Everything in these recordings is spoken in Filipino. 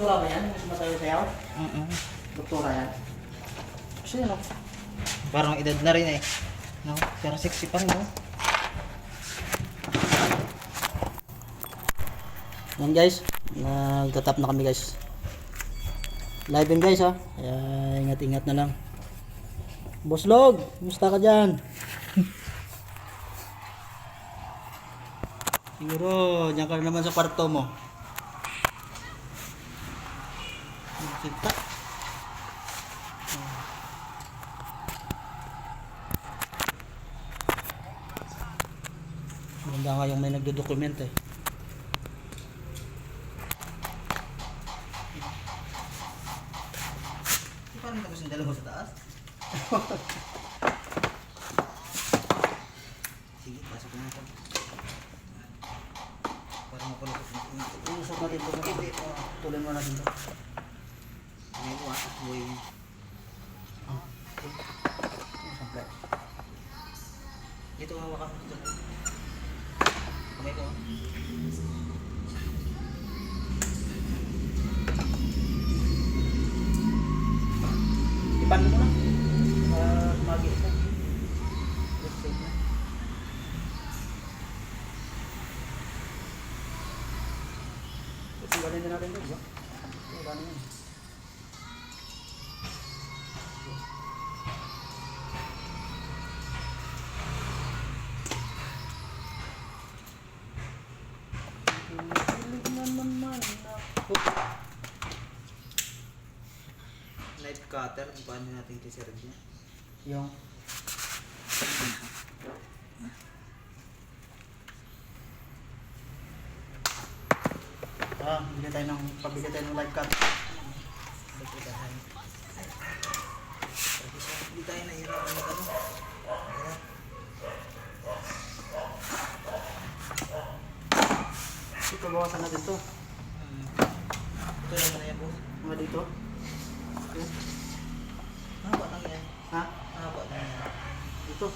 Doktora ba yan? Mas matayo sayaw? Doktora yan? Kasi ano, parang edad na rin eh. No? Pero sexy pa rin, no? Yan guys, nagtatap na kami guys. Live yun guys ha. Kaya ingat-ingat na lang. Boss Log, kumusta ka dyan? Siguro, dyan ka naman sa kwarto mo. Kita. Maganda nga yung may nagdo-document eh. Paano tapos yung dalawa sa taas? Sige, pasok na ito. Para mapalukot na ito. Usap natin ito. Tuloy mo natin ito. May buwan at buhay. Dito hawakan mo dito. Kamay ko. Ipan mo na. Magi ito. Let's save na. Tinggalin na natin ito, diba? Wala na yan. Knife cutter, kung paano natin iti-serve niya. Yung pabili tayo ng live cut. Hindi tayo nahirapan na ano. Ito, bawasan natin ito. Ito lang na yan po. Mga dito. Okay. Haba lang yan. Ha? Haba lang yan. Dito.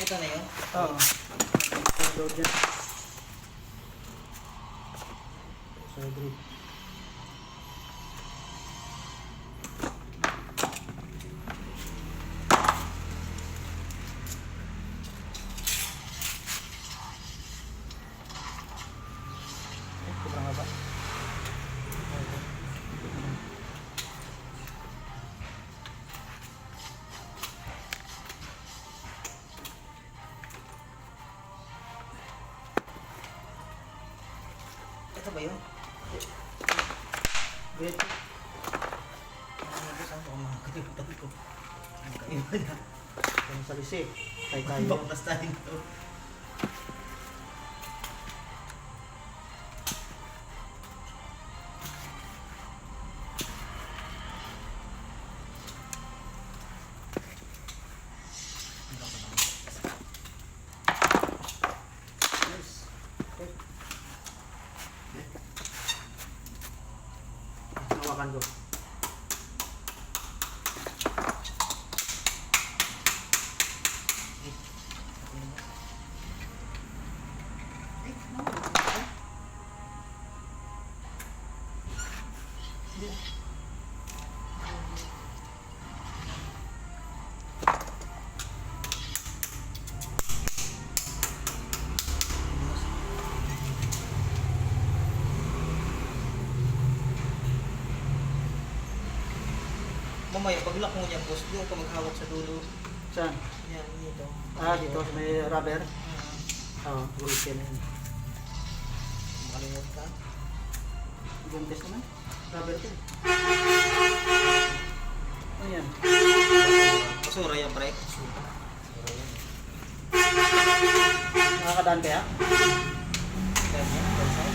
Ito na yun? Oo. Load yan. Sorry. Sobrang haba. Ito ba yun? Wait. Saan ko mga kalimutan ko? Ang kaiba na. Yung sa lisi. Tayo. Baklas tayo ito. Yes. Okay. Hawakan ko. Mamaya, pag lock mo niya, boss, doon ka maghawak sa dulo. Saan? Yan, dito. Dito may rubber. Oo, gulit yan. Makalimut ka. Buntis naman. Rubber ito. Ayan. Basura yan, pre. Nakakadaan kaya? Kaya yan, balsay.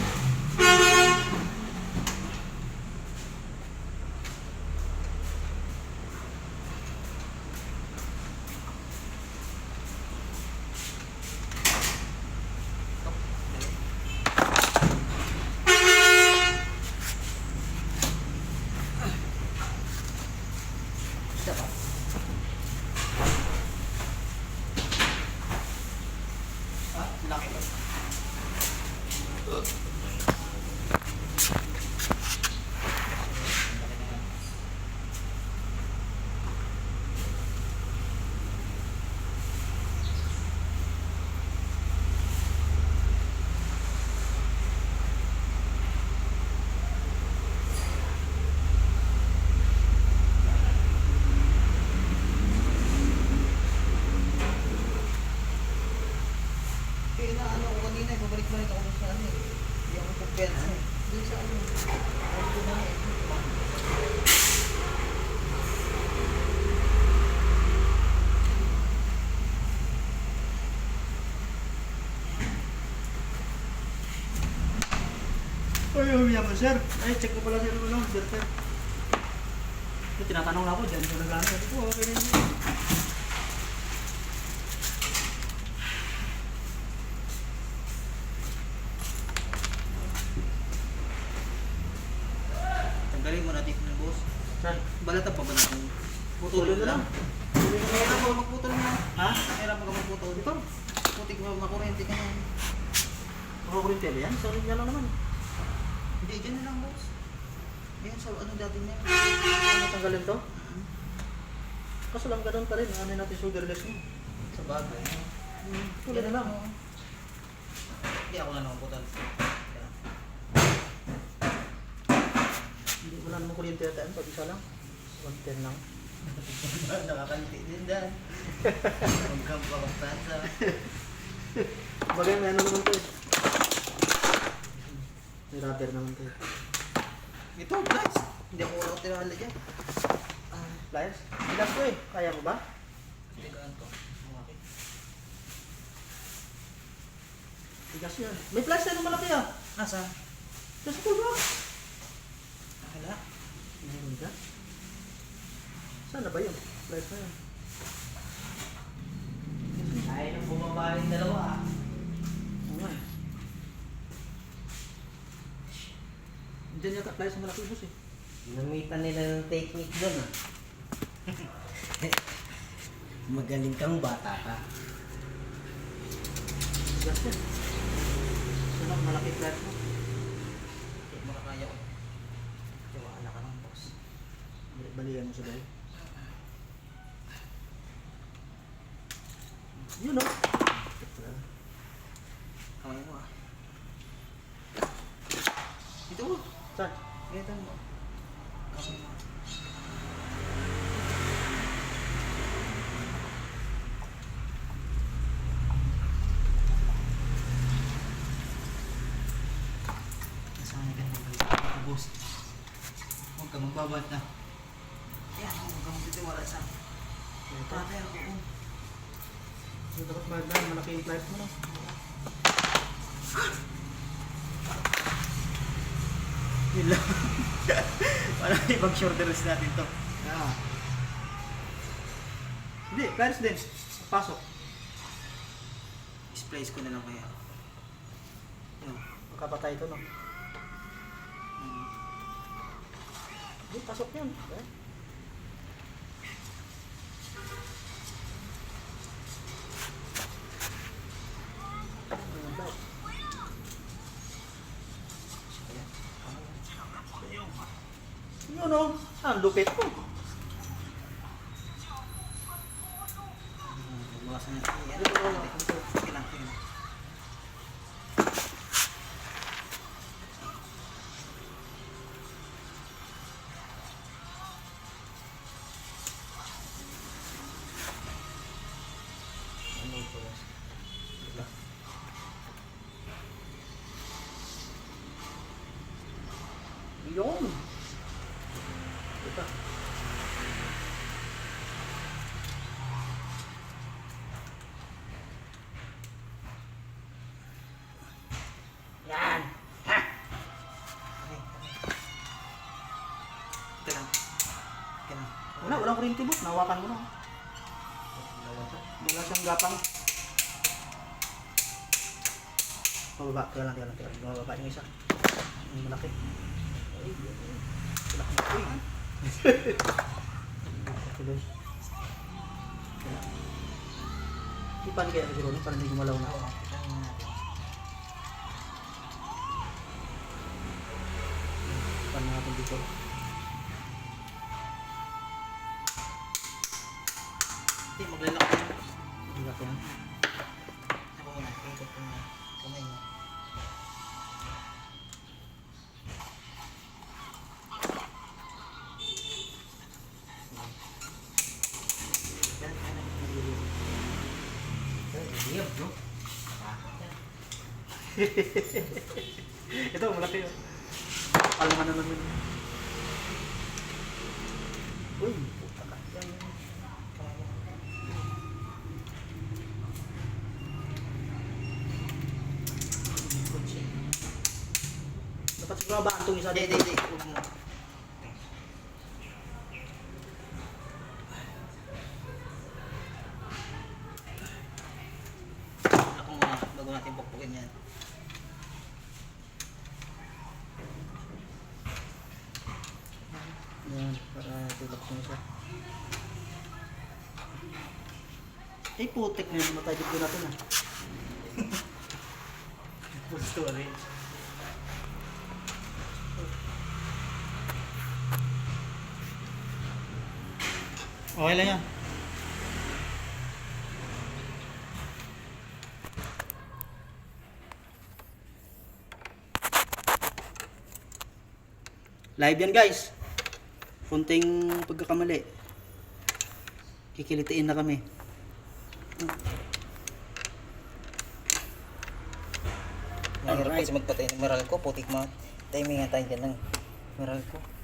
yaman sir. Ay, check ko pala sir, ano, sir. Ito, tinatanong na ako dyan, so nagano. Ito, okay na yun. Tanggalin mo natin ng boss. Sir, Balatan pa ba natin? putulin na lang. Kaya mo magputol mo. Ha? Kaya mo magputol. Ito, Putik mo makurente ka na. makakuling tele yan. Sorry nga lang naman. Hindi, dyan na lang boss. Yan sa ano dati niya. Ano tanggalin to? Kaso lang ganun pa rin. Ano natin solderless mo? Sa bagay. Tuloy na lang. Hindi ako na nakaputol. Hindi mo lang mo kuryente yataan pag isa lang. 110 lang. Nakakaliti din dyan. Huwag kang pakapasa. Bagay, may ano naman to eh. May rubber naman to eh. Ito, guys. Hindi ako wala ko tinawala dyan. Pliers? Bigas ko eh. Kaya mo ba? Hindi ka to. Malaki. Bigas yan. May pliers na malaki ah. Asa? Just cool ba? Wala. Meron ka? Saan na ba yun? Pliers na yun. Ay, nang bumaba rin dalawa. Oo nga eh. Diyan yata pliers na malaki boss eh. Ginamitan nila ng technique doon ah. Magaling kang bata ka. Bigas yan. Saan ang malaki pliers mo? Hindi mo na kaya ko. Tiwala ka ng boss. Balikan mo sa dahil. Yun o. Kaya mo ah. Ito mo. Saan? Ito mo. Kasi mo. Nasanay ka naman ka boss. Huwag ka magbabad na. Yan, huwag ka magtitiwala sa akin. Tatay ako. Yung dapat magdaan, malaki yung pliers mo no? Yun lang. Parang ibang shoulders natin to. Yeah. Hindi, pliers din. Pasok. Splice ko na lang kaya. No. Magkapatay ito no? Hindi, pasok yan. Eh? Yun o, ang lupit ko. Bukasan natin. Yan. Dito ko. Sige lang, sige lang. Ano ito? Ito. Yun. Ito. Yan. Okay, okay. Ito lang. Ito lang. Walang kuryente boss. Nawakan mo na. Wala siyang gapang. Mababa. Tira lang. Mababa yung isa. Yung malaki. Ay, malaki. Uy. Tuloy. Ipan kaya siguro para hindi gumalaw na. Oo, ito lang natin. Ipan natin dito. Hindi, maglalaki yan. Hindi ka yan. Ako muna, ikot ko na. Kamay mo. Yan, yan. Iya, bro. Ito, malaki yun. Palungan na naman. Uy, puta ka. Yan. Kamay mo. Dapat Babaan itong isa Hindi, dito. hindi, huwag mo. Ako muna, bago natin pukpukin yan. Yan, para tulak mo siya. Ay, putik na yung matay dito natin ah. Full storage. Okay lang yan. Live yan guys. Kunting pagkakamali. Kikilitiin na kami. Mahirap kasi magpatay ng meral ko, putik ma. Timing nga tayo dyan ng meral ko.